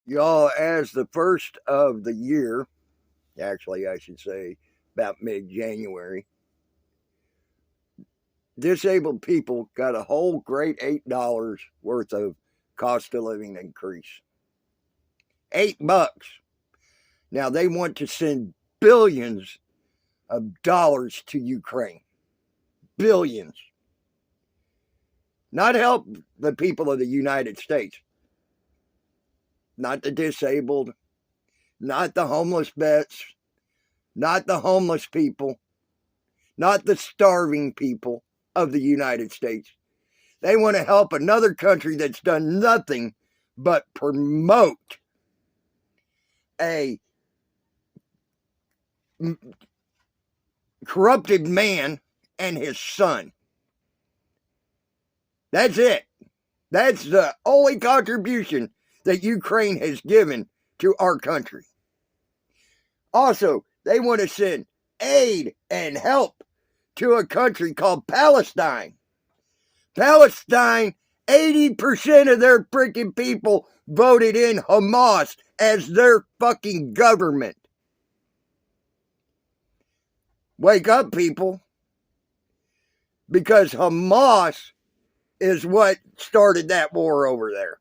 Y'all, as the first of the year, actually, I should say about mid January, disabled people got a whole great $8 worth of cost of living increase. $8. Now they want to send billions of dollars to Ukraine. Billions. Not help the people of the United States. Not the disabled, not the homeless vets, not the homeless people, not the starving people of the United States. They want to help another country that's done nothing but promote a corrupted man and his son. That's it. That's the only contribution that Ukraine has given to our country. Also, they want to send aid and help to a country called Palestine. Palestine, 80% of their freaking people voted in Hamas as their fucking government. Wake up, people. Because Hamas is what started that war over there.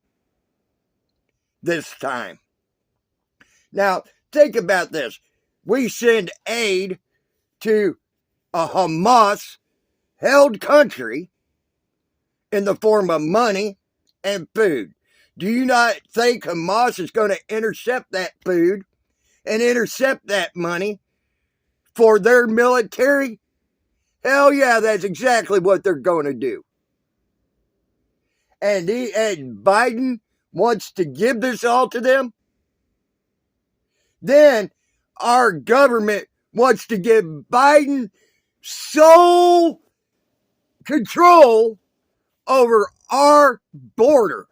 This time. Now, think about this. We send aid to a Hamas-held country in the form of money and food. Do you not think Hamas is going to intercept that food and intercept that money for their military? Hell yeah, that's exactly what they're going to do. And Biden wants to give this all to them. Then our government wants to give Biden sole control over our border,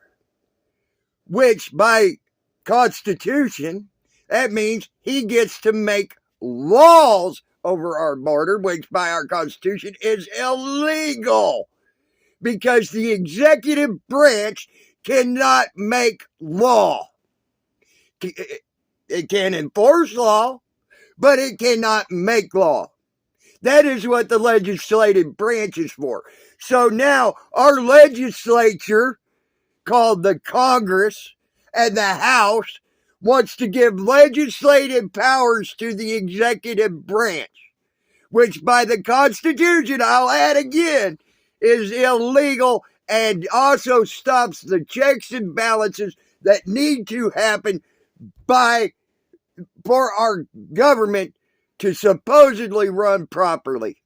which by Constitution, that means he gets to make laws over our border, which by our Constitution is illegal because the executive branch cannot make law. It can enforce law, but it cannot make law. That is what the legislative branch is for. So now our legislature, called the Congress and the House, wants to give legislative powers to the executive branch, which by the Constitution, I'll add again, is illegal and also stops the checks and balances that need to happen for our government to supposedly run properly.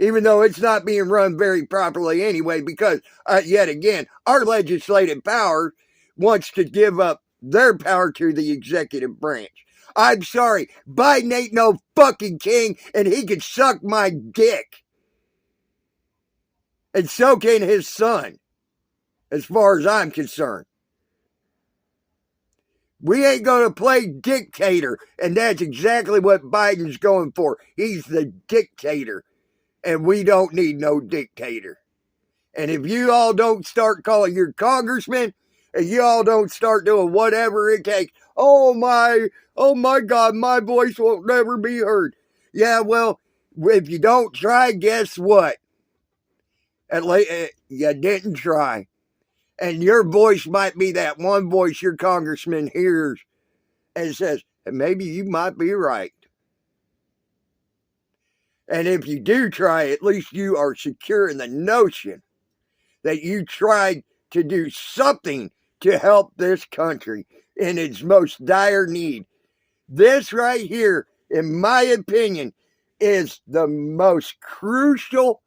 Even though it's not being run very properly anyway, because, yet again, our legislative power wants to give up their power to the executive branch. I'm sorry, Biden ain't no fucking king, and he can suck my dick. And so can his son, as far as I'm concerned. We ain't going to play dictator, and that's exactly what Biden's going for. He's the dictator, and we don't need no dictator. And if you all don't start calling your congressman, and you all don't start doing whatever it takes, oh my God, my voice won't never be heard. Yeah, well, if you don't try, guess what? At least you didn't try. And your voice might be that one voice your congressman hears and says, maybe you might be right. And if you do try, at least you are secure in the notion that you tried to do something to help this country in its most dire need. This right here, in my opinion, is the most crucial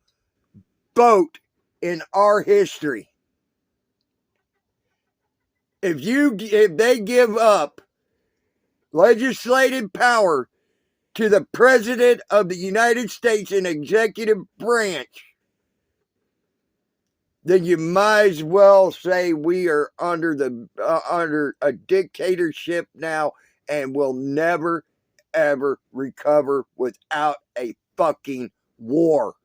vote in our history. If they give up legislative power to the President of the United States and executive branch, then you might as well say we are under a dictatorship now, and will never ever recover without a fucking war.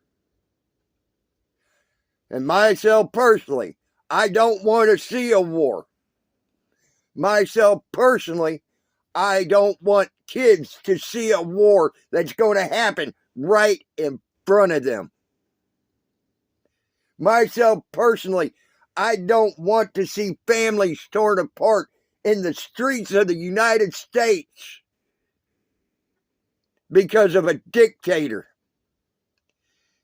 And myself personally, I don't want to see a war. Myself personally, I don't want kids to see a war that's going to happen right in front of them. Myself personally, I don't want to see families torn apart in the streets of the United States because of a dictator.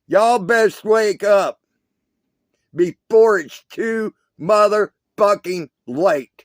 Y'all best wake up before it's too motherfucking late.